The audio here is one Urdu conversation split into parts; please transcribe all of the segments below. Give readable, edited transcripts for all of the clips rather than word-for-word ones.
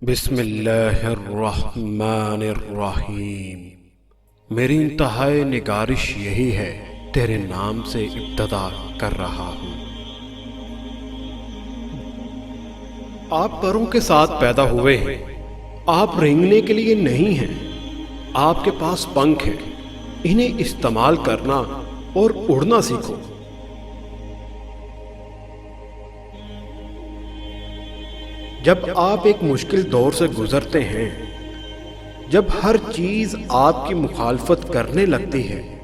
بسم اللہ الرحمن الرحیم۔ میری انتہائی نگارش یہی ہے، تیرے نام سے ابتدا کر رہا ہوں۔ آپ پروں کے ساتھ پیدا ہوئے ہیں، آپ رینگنے کے لیے نہیں ہیں۔ آپ کے پاس پنکھ ہیں، انہیں استعمال کرنا اور اڑنا سیکھو۔ جب آپ ایک مشکل دور سے گزرتے ہیں، جب ہر چیز آپ کی مخالفت کرنے لگتی ہے،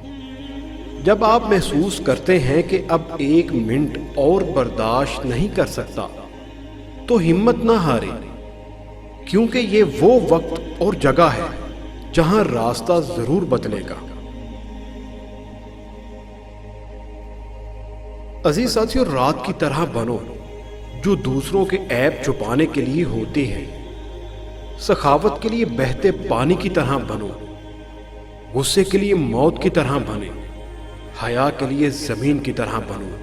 جب آپ محسوس کرتے ہیں کہ اب ایک منٹ اور برداشت نہیں کر سکتا، تو ہمت نہ ہارے، کیونکہ یہ وہ وقت اور جگہ ہے جہاں راستہ ضرور بدلے گا۔ عزیز ساتھیو، رات کی طرح بنو جو دوسروں کے عیب چھپانے کے لیے ہوتی ہے۔ سخاوت کے لیے بہتے پانی کی طرح بنو، غصے کے لیے موت کی طرح بنے، حیا کے لیے زمین کی طرح بنو۔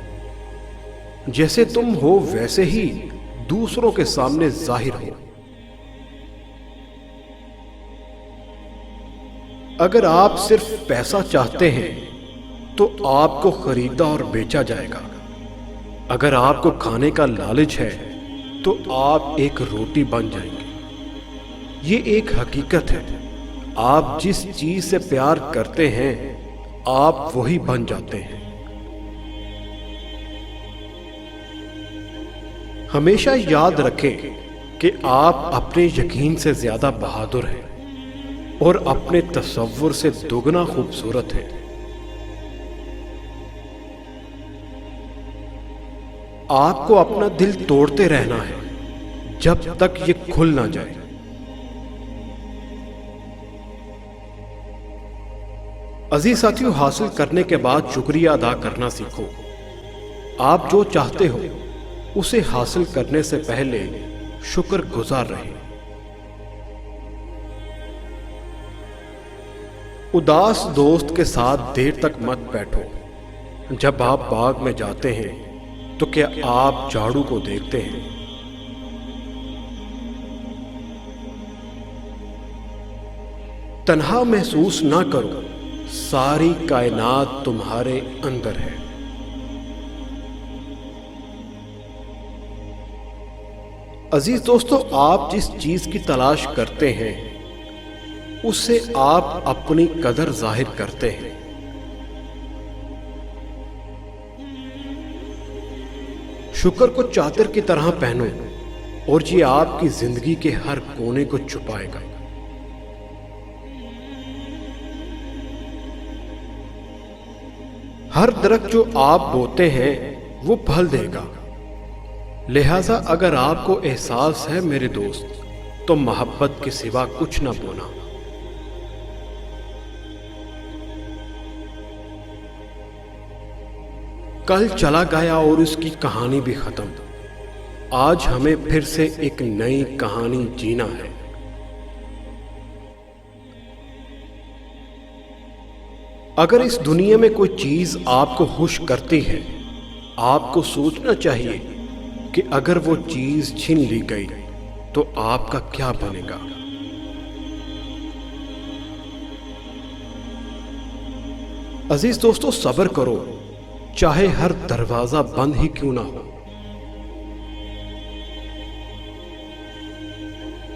جیسے تم ہو ویسے ہی دوسروں کے سامنے ظاہر ہو۔ اگر آپ صرف پیسہ چاہتے ہیں تو آپ کو خریدا اور بیچا جائے گا۔ اگر آپ کو کھانے کا لالچ ہے تو آپ ایک روٹی بن جائیں گے۔ یہ ایک حقیقت ہے، آپ جس چیز سے پیار کرتے ہیں آپ وہی بن جاتے ہیں۔ ہمیشہ یاد رکھیں کہ آپ اپنے یقین سے زیادہ بہادر ہیں اور اپنے تصور سے دوگنا خوبصورت ہیں۔ آپ کو اپنا دل توڑتے رہنا ہے جب تک یہ کھل نہ جائے۔ عزیز ساتھیو، حاصل کرنے کے بعد شکریہ ادا کرنا سیکھو۔ آپ جو چاہتے ہو اسے حاصل کرنے سے پہلے شکر گزار رہیں۔ اداس دوست کے ساتھ دیر تک مت بیٹھو۔ جب آپ باغ میں جاتے ہیں تو کیا آپ جھاڑو کو دیکھتے ہیں؟ تنہا محسوس نہ کرو، ساری کائنات تمہارے اندر ہے۔ عزیز دوستو، آپ جس چیز کی تلاش کرتے ہیں اس سے آپ اپنی قدر ظاہر کرتے ہیں۔ شکر کو چادر کی طرح پہنو اور یہ آپ کی زندگی کے ہر کونے کو چھپائے گا۔ ہر درخت جو آپ بوتے ہیں وہ پھل دے گا۔ لہذا اگر آپ کو احساس ہے میرے دوست، تو محبت کے سوا کچھ نہ بونا۔ کل چلا گیا اور اس کی کہانی بھی ختم۔ آج ہمیں پھر سے ایک نئی کہانی جینا ہے۔ اگر اس دنیا میں کوئی چیز آپ کو خوش کرتی ہے، آپ کو سوچنا چاہیے کہ اگر وہ چیز چھین لی گئی تو آپ کا کیا بنے گا۔ عزیز دوستو، صبر کرو، چاہے ہر دروازہ بند ہی کیوں نہ ہو۔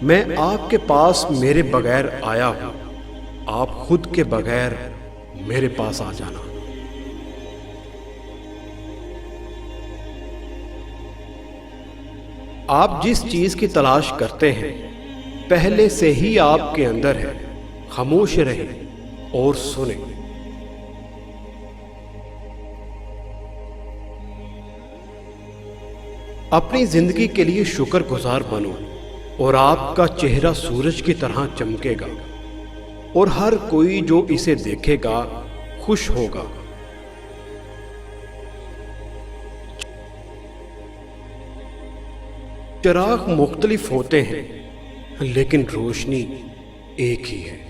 میں آپ کے پاس میرے بغیر آیا ہوں، آپ خود کے بغیر میرے پاس آ جانا۔ آپ جس چیز کی تلاش کرتے ہیں پہلے سے ہی آپ کے اندر ہے۔ خاموش رہیں اور سنیں۔ اپنی زندگی کے لیے شکر گزار بنو اور آپ کا چہرہ سورج کی طرح چمکے گا اور ہر کوئی جو اسے دیکھے گا خوش ہوگا۔ چراغ مختلف ہوتے ہیں لیکن روشنی ایک ہی ہے۔